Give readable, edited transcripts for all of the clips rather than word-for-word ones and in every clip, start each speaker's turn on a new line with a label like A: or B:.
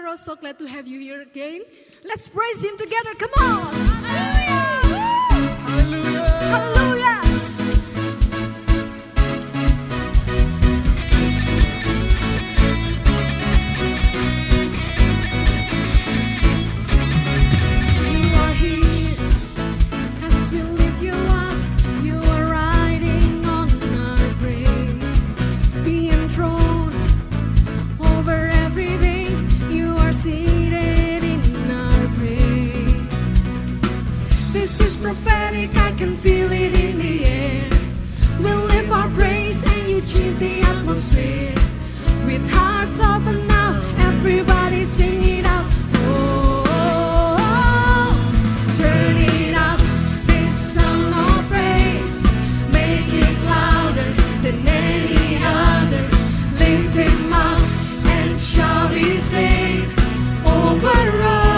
A: We're so glad to have you here again. Let's praise Him together. Come on. Hallelujah.
B: Hallelujah.
A: Hallelujah. You are here as we lift you up. You are riding on our praise, being thrown over everything. You are seated in our praise. This is prophetic, I can feel it in the air. We'll lift our praise and you change the atmosphere. With hearts open now, everybody sing it out. Oh, oh, oh. Turn it up, this sound of praise. Make it louder than any other. Lift Him up and shout His name over all.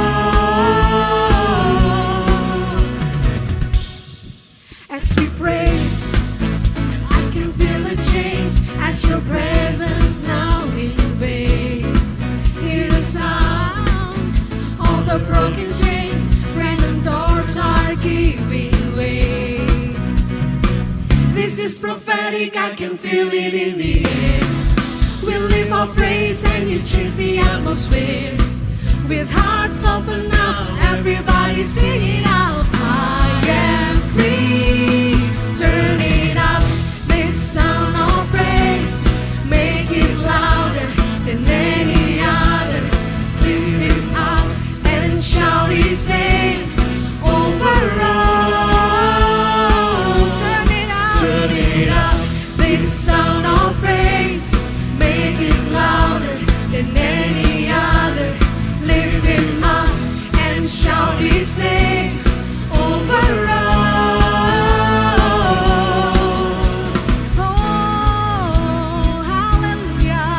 A: As we praise, I can feel a change as your presence now invades. Hear the sound, all the broken chains, present doors are giving way. This is prophetic, I can feel it in the air. We lift our praise and you change the atmosphere. With hearts open now, everybody sing it out. I am free. Turn it up, this sound of praise. Make it louder than any other. Lift Him up and shout His name over all. Turn it up, this sound of praise. Make it louder than any other. Lift Him up and shout His name over all. Oh, hallelujah.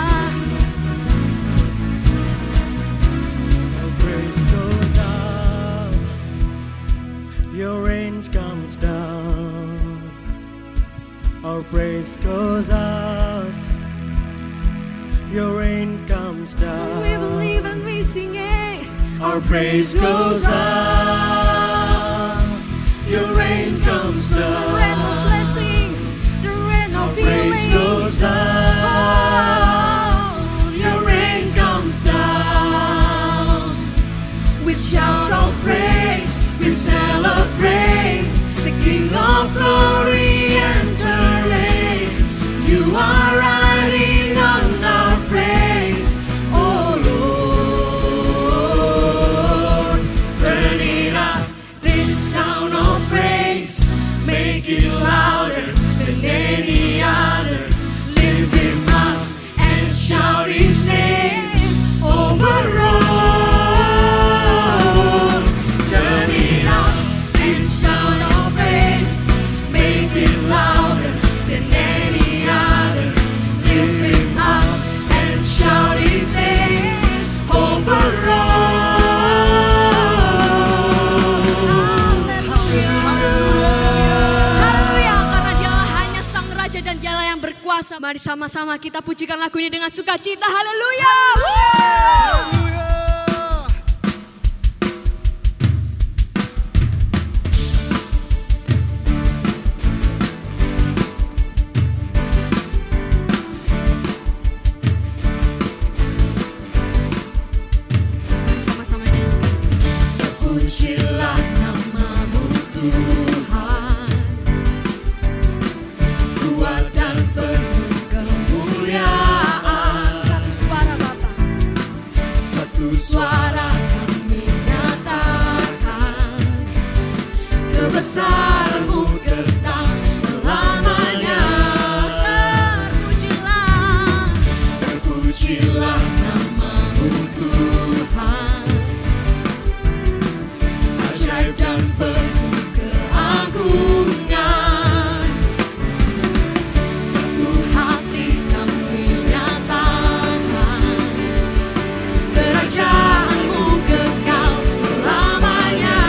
B: Your praise goes up, your rain comes down. Our praise goes up, your rain comes down.
A: We believe and we sing it.
B: Our praise goes up, your rain comes
A: The rain of
B: down.
A: blessings, the rain
B: Our
A: of
B: praise
A: healing.
B: goes up,
A: Oh,
B: your rain comes down.
A: with shouts of praise,
B: We celebrate the King of Glory enter reign. You are riding on our praise, oh Lord. Turn it up, this sound of praise. Make it louder than any other. Lift Him up and shout His name over all. Turn it up, this sound of praise. Make it louder than any other. Lift Him up and shout His name over all.
A: Haleluya, karena Dialah hanya Sang Raja dan Dialah yang berkuasa. Mari sama-sama kita pujikan lagu ini dengan sukacita. Haleluya. Woo! Mari sama-sama nyanyikan.
B: Pujilah namamu Tuhan, kuat dan penuh kemuliaan.
A: Satu suara Bapak.
B: Satu suara kami nyatakan, kebesaran-Mu kekal selamanya.
A: Terpujilah.
B: Terpujilah namamu Tuhan, ajaib dan penuh keagungan. Satu hati kami nyatakan, kerajaan-Mu kekal selamanya.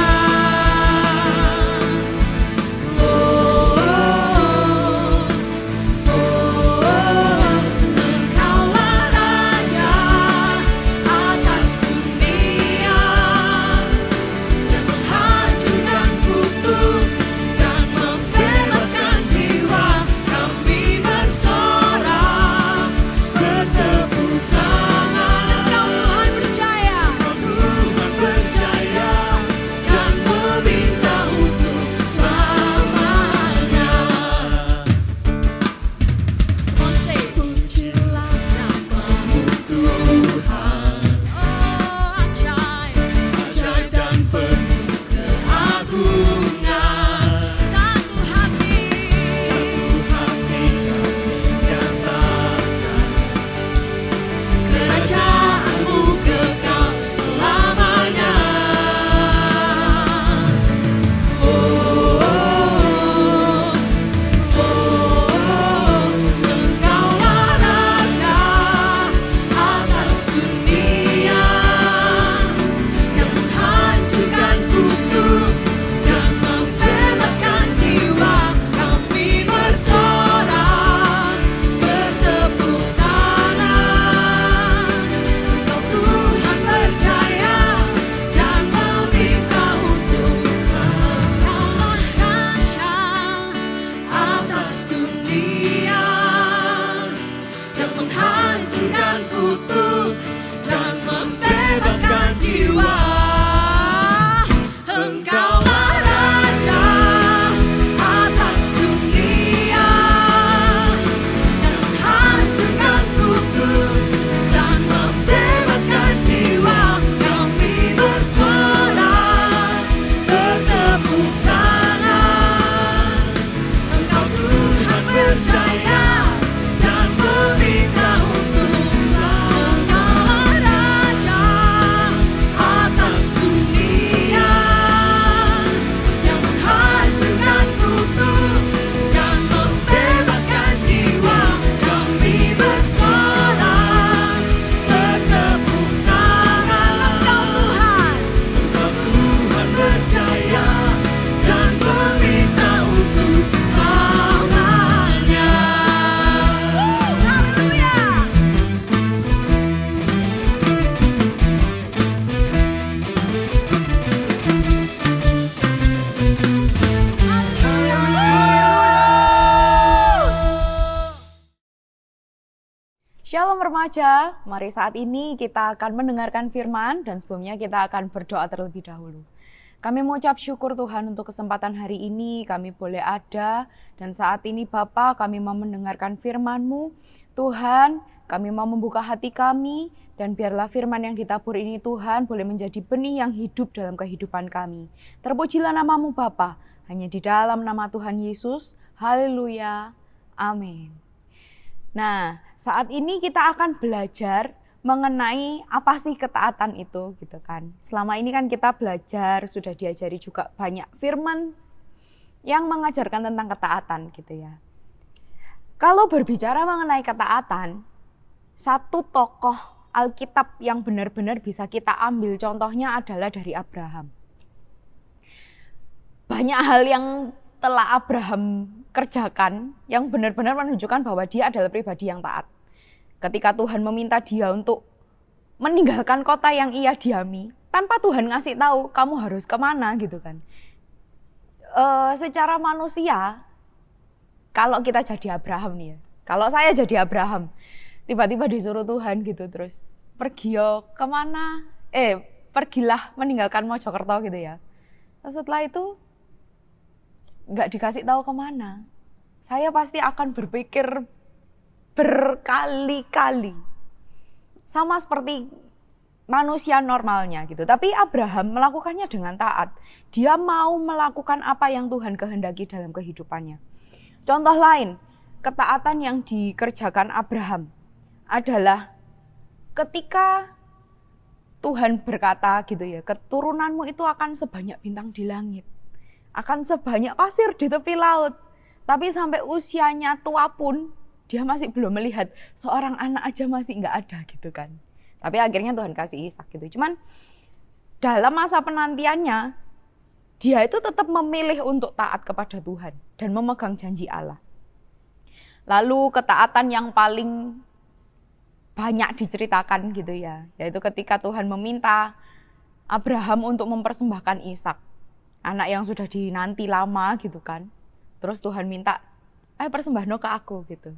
C: Shalom remaja, mari saat ini kita akan mendengarkan firman dan sebelumnya kita akan berdoa terlebih dahulu. Kami mengucap syukur Tuhan untuk kesempatan hari ini kami boleh ada dan saat ini Bapa kami mau mendengarkan firman-Mu. Tuhan, kami mau membuka hati kami dan biarlah firman yang ditabur ini Tuhan boleh menjadi benih yang hidup dalam kehidupan kami. Terpujilah nama-Mu Bapa, hanya di dalam nama Tuhan Yesus. Haleluya. Amin. Nah, saat ini kita akan belajar mengenai apa sih ketaatan itu gitu kan. Selama ini kan kita belajar, sudah diajari juga banyak firman yang mengajarkan tentang ketaatan gitu ya. Kalau berbicara mengenai ketaatan, satu tokoh Alkitab yang benar-benar bisa kita ambil contohnya adalah dari Abraham. Banyak hal yang telah Abraham kerjakan yang benar-benar menunjukkan bahwa dia adalah pribadi yang taat. Ketika Tuhan meminta dia untuk meninggalkan kota yang ia diami, tanpa Tuhan ngasih tahu kamu harus kemana gitu kan. Secara manusia, kalau kita jadi Abraham nih ya, kalau saya jadi Abraham, tiba-tiba disuruh Tuhan gitu terus, pergi yo kemana? Pergilah meninggalkan Mojokerto gitu ya. Setelah itu, nggak dikasih tahu kemana, saya pasti akan berpikir berkali-kali. Sama seperti manusia normalnya gitu. Tapi Abraham melakukannya dengan taat. Dia mau melakukan apa yang Tuhan kehendaki dalam kehidupannya. Contoh lain, ketaatan yang dikerjakan Abraham adalah ketika Tuhan berkata gitu ya, keturunanmu itu akan sebanyak bintang di langit. Akan sebanyak pasir di tepi laut. Tapi sampai usianya tua pun, dia masih belum melihat seorang anak aja masih nggak ada gitu kan. Tapi akhirnya Tuhan kasih Ishak gitu. Cuman dalam masa penantiannya, dia itu tetap memilih untuk taat kepada Tuhan dan memegang janji Allah. Lalu ketaatan yang paling banyak diceritakan gitu ya, yaitu ketika Tuhan meminta Abraham untuk mempersembahkan Ishak. Anak yang sudah dinanti lama gitu kan. Terus Tuhan minta, persembahno ke aku gitu.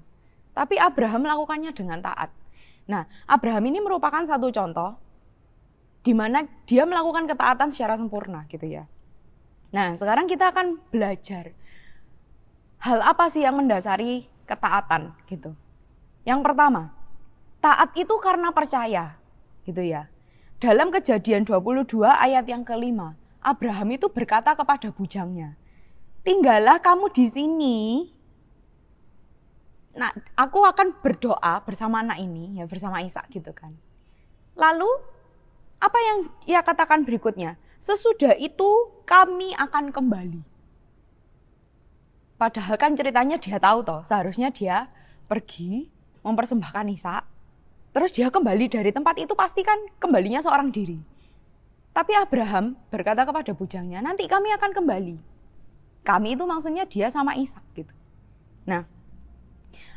C: Tapi Abraham melakukannya dengan taat. Nah, Abraham ini merupakan satu contoh di mana dia melakukan ketaatan secara sempurna gitu ya. Nah, sekarang kita akan belajar hal apa sih yang mendasari ketaatan gitu. Yang pertama, taat itu karena percaya gitu ya. Dalam Kejadian 22 ayat yang kelima, Abraham itu berkata kepada bujangnya, tinggallah kamu di sini. Nah, aku akan berdoa bersama anak ini, ya bersama Ishak gitu kan. Lalu, apa yang ia katakan berikutnya? Sesudah itu kami akan kembali. Padahal kan ceritanya dia tahu toh, seharusnya dia pergi mempersembahkan Ishak. Terus dia kembali dari tempat itu pasti kan kembalinya seorang diri. Tapi Abraham berkata kepada bujangnya, nanti kami akan kembali. Kami itu maksudnya dia sama Ishak gitu. Nah,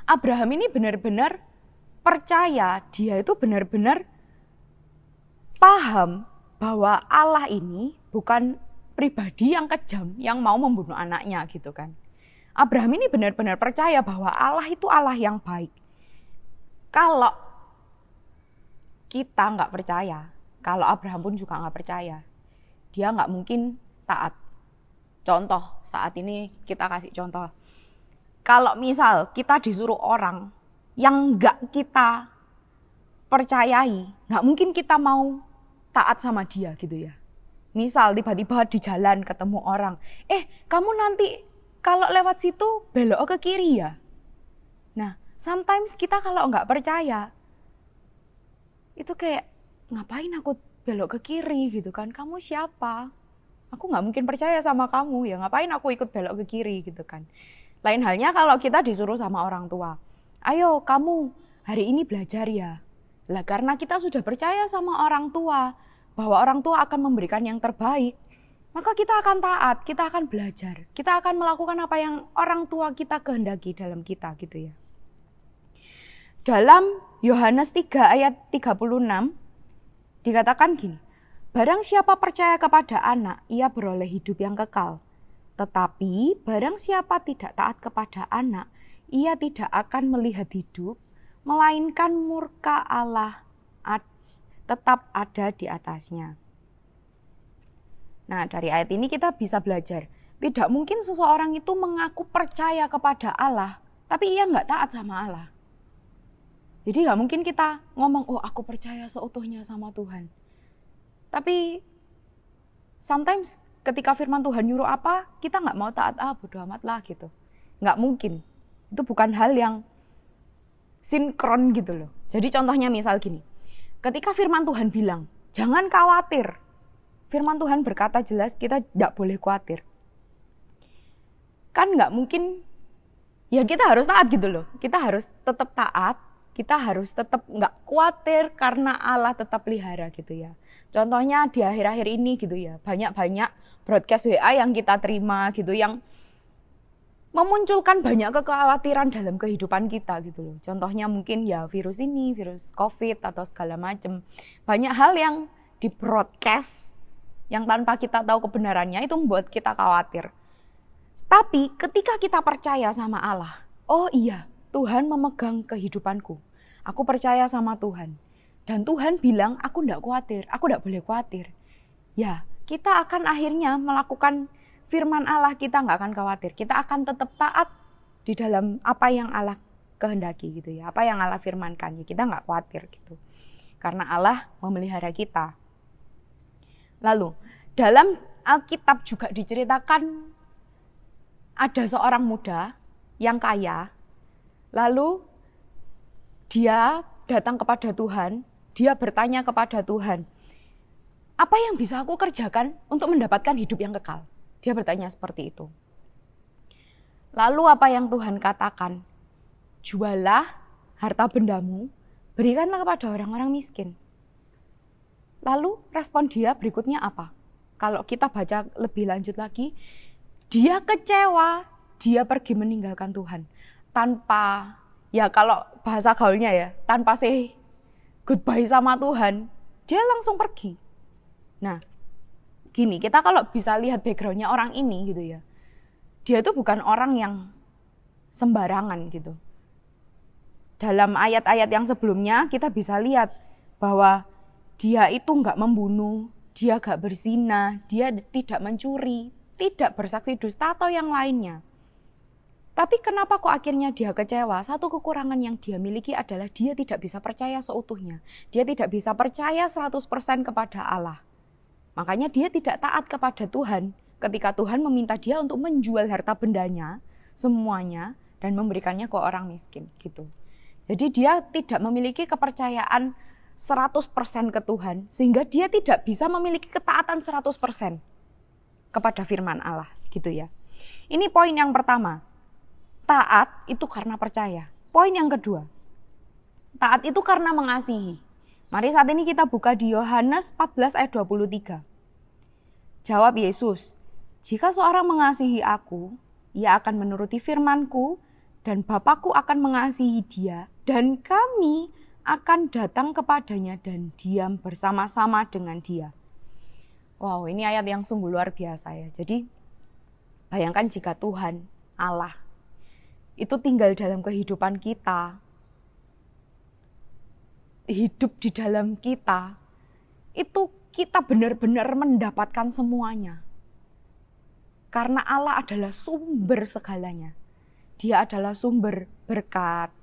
C: Abraham ini benar-benar percaya, dia itu benar-benar paham bahwa Allah ini bukan pribadi yang kejam yang mau membunuh anaknya gitu kan. Abraham ini benar-benar percaya bahwa Allah itu Allah yang baik. Kalau kita nggak percaya, kalau Abraham pun juga nggak percaya, dia nggak mungkin taat. Contoh, saat ini kita kasih contoh. Kalau misal kita disuruh orang yang nggak kita percayai, nggak mungkin kita mau taat sama dia gitu ya. Misal tiba-tiba di jalan ketemu orang, kamu nanti kalau lewat situ belok ke kiri ya. Nah, sometimes kita kalau nggak percaya, itu kayak, ngapain aku belok ke kiri gitu kan, kamu siapa? Aku gak mungkin percaya sama kamu, ya ngapain aku ikut belok ke kiri gitu kan. Lain halnya kalau kita disuruh sama orang tua, ayo kamu hari ini belajar ya. Lah karena kita sudah percaya sama orang tua, bahwa orang tua akan memberikan yang terbaik, maka kita akan taat, kita akan belajar, kita akan melakukan apa yang orang tua kita kehendaki dalam kita gitu ya. Dalam Yohanes 3 ayat 36, dikatakan gini, barang siapa percaya kepada anak, ia beroleh hidup yang kekal. Tetapi barang siapa tidak taat kepada anak, ia tidak akan melihat hidup, melainkan murka Allah tetap ada di atasnya. Nah, dari ayat ini kita bisa belajar, tidak mungkin seseorang itu mengaku percaya kepada Allah, tapi ia nggak taat sama Allah. Jadi nggak mungkin kita ngomong, oh aku percaya seutuhnya sama Tuhan. Tapi sometimes ketika firman Tuhan nyuruh apa, kita nggak mau taat, bodo amat lah gitu. Nggak mungkin. Itu bukan hal yang sinkron gitu loh. Jadi contohnya misal gini, ketika firman Tuhan bilang, jangan khawatir. Firman Tuhan berkata jelas kita tidak boleh khawatir. Kan nggak mungkin, ya kita harus taat gitu loh. Kita harus tetap taat, kita harus tetap nggak khawatir karena Allah tetap pelihara gitu ya. Contohnya di akhir-akhir ini gitu ya, banyak-banyak broadcast WA yang kita terima gitu, yang memunculkan banyak kekhawatiran dalam kehidupan kita gitu loh. Contohnya mungkin ya virus ini, virus COVID atau segala macam. Banyak hal yang di broadcast yang tanpa kita tahu kebenarannya itu membuat kita khawatir. Tapi ketika kita percaya sama Allah, oh iya, Tuhan memegang kehidupanku. Aku percaya sama Tuhan. Dan Tuhan bilang aku enggak khawatir, aku enggak boleh khawatir. Ya, kita akan akhirnya melakukan firman Allah, kita nggak akan khawatir. Kita akan tetap taat di dalam apa yang Allah kehendaki gitu ya. Apa yang Allah firmankan, ya kita nggak khawatir gitu. Karena Allah memelihara kita. Lalu, dalam Alkitab juga diceritakan ada seorang muda yang kaya. Lalu, dia datang kepada Tuhan, dia bertanya kepada Tuhan, apa yang bisa aku kerjakan untuk mendapatkan hidup yang kekal? Dia bertanya seperti itu. Lalu apa yang Tuhan katakan? Jualah harta bendamu, berikanlah kepada orang-orang miskin. Lalu respon dia berikutnya apa? Kalau kita baca lebih lanjut lagi, dia kecewa, dia pergi meninggalkan Tuhan. Tanpa, ya kalau bahasa gaulnya ya, tanpa say goodbye sama Tuhan, dia langsung pergi. Nah, gini, kita kalau bisa lihat backgroundnya orang ini gitu ya, dia tuh bukan orang yang sembarangan gitu. Dalam ayat-ayat yang sebelumnya kita bisa lihat bahwa dia itu nggak membunuh, dia nggak berzina, dia tidak mencuri, tidak bersaksi dusta atau yang lainnya. Tapi kenapa kok akhirnya dia kecewa? Satu kekurangan yang dia miliki adalah dia tidak bisa percaya seutuhnya. Dia tidak bisa percaya 100% kepada Allah. Makanya dia tidak taat kepada Tuhan ketika Tuhan meminta dia untuk menjual harta bendanya semuanya dan memberikannya ke orang miskin gitu. Jadi dia tidak memiliki kepercayaan 100% ke Tuhan sehingga dia tidak bisa memiliki ketaatan 100% kepada firman Allah gitu ya. Ini poin yang pertama. Taat itu karena percaya. Poin yang kedua. Taat itu karena mengasihi. Mari saat ini kita buka di Yohanes 14 ayat 23. Jawab Yesus, jika seorang mengasihi aku, ia akan menuruti firman-Ku, dan Bapa-Ku akan mengasihi dia, dan kami akan datang kepadanya dan diam bersama-sama dengan dia. Wow, ini ayat yang sungguh luar biasa ya. Jadi, bayangkan jika Tuhan, Allah, itu tinggal dalam kehidupan kita, hidup di dalam kita, itu kita benar-benar mendapatkan semuanya. Karena Allah adalah sumber segalanya. Dia adalah sumber berkat,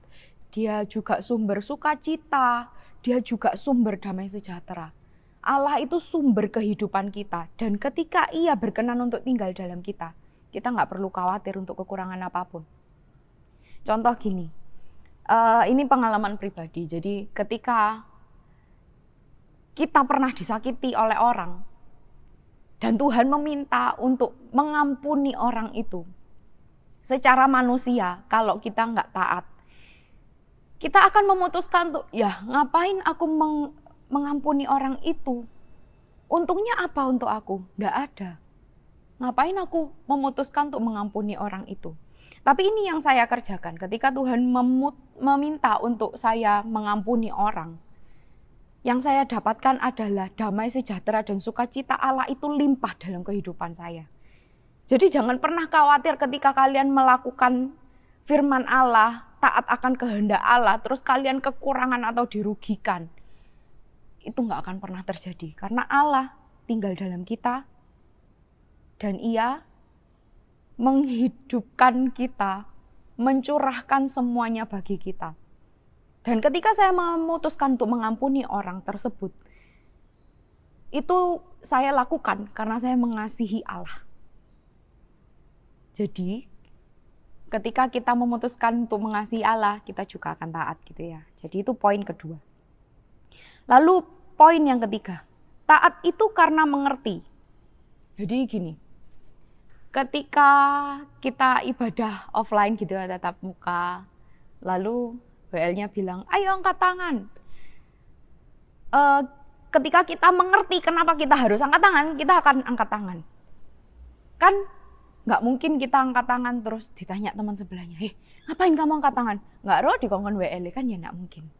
C: dia juga sumber sukacita, dia juga sumber damai sejahtera. Allah itu sumber kehidupan kita, dan ketika Ia berkenan untuk tinggal dalam kita nggak perlu khawatir untuk kekurangan apapun. Contoh gini, ini pengalaman pribadi. Jadi ketika kita pernah disakiti oleh orang dan Tuhan meminta untuk mengampuni orang itu, secara manusia kalau kita nggak taat, kita akan memutuskan untuk ya ngapain aku mengampuni orang itu? Untungnya apa untuk aku? Nggak ada. Ngapain aku memutuskan untuk mengampuni orang itu? Tapi ini yang saya kerjakan ketika Tuhan meminta untuk saya mengampuni orang. Yang saya dapatkan adalah damai sejahtera dan sukacita Allah itu limpah dalam kehidupan saya. Jadi jangan pernah khawatir ketika kalian melakukan firman Allah taat akan kehendak Allah, terus kalian kekurangan atau dirugikan, itu nggak akan pernah terjadi. Karena Allah tinggal dalam kita, dan Ia menghidupkan kita, mencurahkan semuanya bagi kita. Dan ketika saya memutuskan untuk mengampuni orang tersebut, itu saya lakukan karena saya mengasihi Allah. Jadi, ketika kita memutuskan untuk mengasihi Allah, kita juga akan taat gitu ya. Jadi itu poin kedua. Lalu poin yang ketiga, taat itu karena mengerti. Jadi gini, ketika kita ibadah offline gitu ya, tatap muka, lalu WL-nya bilang, ayo angkat tangan. Ketika kita mengerti kenapa kita harus angkat tangan, kita akan angkat tangan. Kan nggak mungkin kita angkat tangan terus ditanya teman sebelahnya, ngapain kamu angkat tangan? Nggak roh dikongkon WL kan ya nggak mungkin.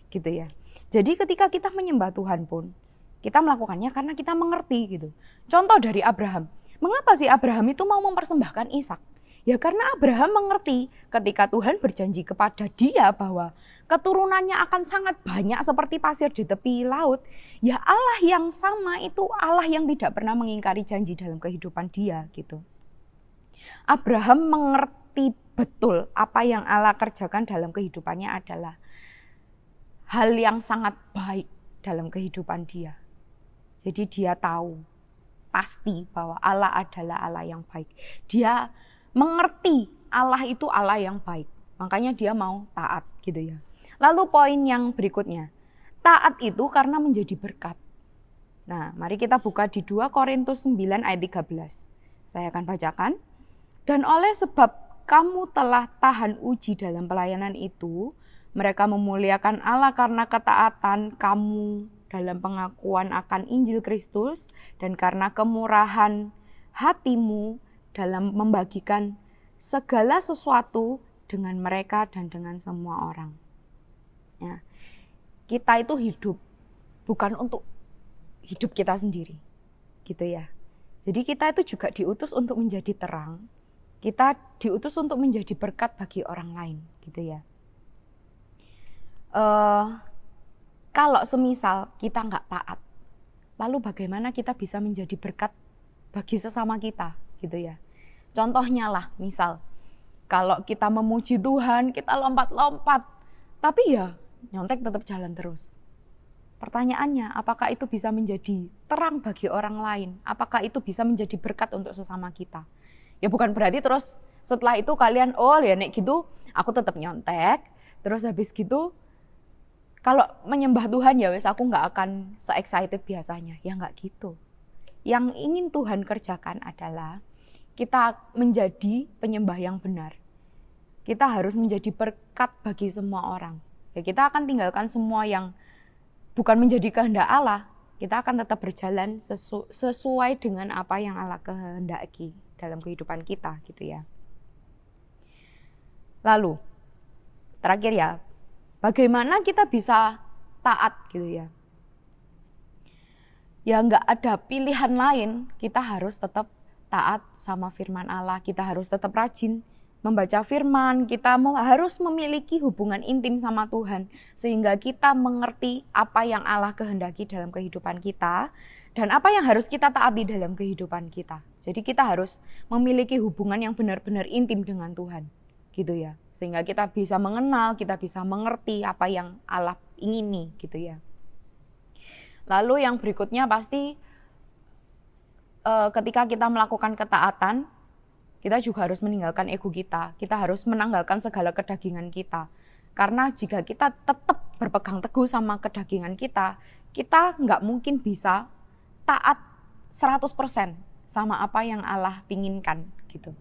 C: Gitu ya. Jadi ketika kita menyembah Tuhan pun, kita melakukannya karena kita mengerti gitu. Contoh dari Abraham. Mengapa sih Abraham itu mau mempersembahkan Ishak? Ya karena Abraham mengerti ketika Tuhan berjanji kepada dia bahwa keturunannya akan sangat banyak seperti pasir di tepi laut. Ya Allah yang sama itu Allah yang tidak pernah mengingkari janji dalam kehidupan dia gitu. Abraham mengerti betul apa yang Allah kerjakan dalam kehidupannya adalah hal yang sangat baik dalam kehidupan dia. Jadi dia tahu pasti bahwa Allah adalah Allah yang baik. Dia mengerti Allah itu Allah yang baik. Makanya dia mau taat gitu ya. Lalu poin yang berikutnya. Taat itu karena menjadi berkat. Nah, mari kita buka di 2 Korintus 9 ayat 13. Saya akan bacakan. Dan oleh sebab kamu telah tahan uji dalam pelayanan itu, mereka memuliakan Allah karena ketaatan kamu dalam pengakuan akan Injil Kristus dan karena kemurahan hatimu dalam membagikan segala sesuatu dengan mereka dan dengan semua orang. Ya, kita itu hidup bukan untuk hidup kita sendiri, gitu ya. Jadi kita itu juga diutus untuk menjadi terang. Kita diutus untuk menjadi berkat bagi orang lain, gitu ya. Kalau semisal kita nggak taat, lalu bagaimana kita bisa menjadi berkat bagi sesama kita, gitu ya. Contohnya lah, misal kalau kita memuji Tuhan, kita lompat-lompat, tapi ya nyontek tetap jalan terus. Pertanyaannya, apakah itu bisa menjadi terang bagi orang lain? Apakah itu bisa menjadi berkat untuk sesama kita? Ya bukan berarti terus setelah itu kalian, oh ya nek gitu, aku tetap nyontek, terus habis gitu, kalau menyembah Tuhan ya wes aku nggak akan se-excited biasanya. Ya nggak gitu. Yang ingin Tuhan kerjakan adalah kita menjadi penyembah yang benar. Kita harus menjadi berkat bagi semua orang. Ya kita akan tinggalkan semua yang bukan menjadi kehendak Allah. Kita akan tetap berjalan sesuai dengan apa yang Allah kehendaki dalam kehidupan kita gitu ya. Lalu, terakhir ya, bagaimana kita bisa taat gitu ya. Ya nggak ada pilihan lain, kita harus tetap taat sama firman Allah, kita harus tetap rajin membaca firman, kita harus memiliki hubungan intim sama Tuhan, sehingga kita mengerti apa yang Allah kehendaki dalam kehidupan kita, dan apa yang harus kita taati dalam kehidupan kita. Jadi kita harus memiliki hubungan yang benar-benar intim dengan Tuhan, gitu ya. Sehingga kita bisa mengenal, kita bisa mengerti apa yang Allah ingini, gitu ya. Lalu yang berikutnya pasti ketika kita melakukan ketaatan, kita juga harus meninggalkan ego kita. Kita harus menanggalkan segala kedagingan kita. Karena jika kita tetap berpegang teguh sama kedagingan kita nggak mungkin bisa taat 100% sama apa yang Allah inginkan gitu.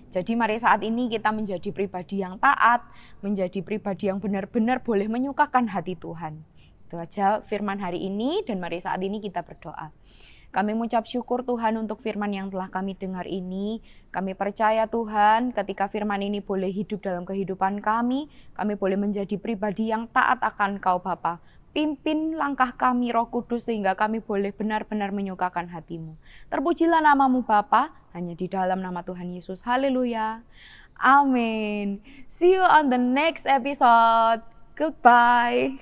C: Jadi mari saat ini kita menjadi pribadi yang taat, menjadi pribadi yang benar-benar boleh menyukakan hati Tuhan. Itu aja firman hari ini, dan mari saat ini kita berdoa. Kami mengucap syukur Tuhan untuk firman yang telah kami dengar ini. Kami percaya Tuhan ketika firman ini boleh hidup dalam kehidupan kami boleh menjadi pribadi yang taat akan Kau Bapa. Pimpin langkah kami Roh Kudus sehingga kami boleh benar-benar menyukakan hati-Mu. Terpujilah nama-Mu Bapa, hanya di dalam nama Tuhan Yesus. Haleluya. Amin. See you on the next episode. Goodbye.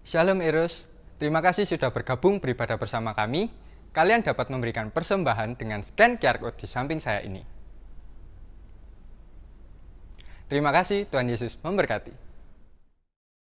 D: Shalom Eros, terima kasih sudah bergabung beribadah bersama kami. Kalian dapat memberikan persembahan dengan scan QR Code di samping saya ini. Terima kasih, Tuhan Yesus memberkati.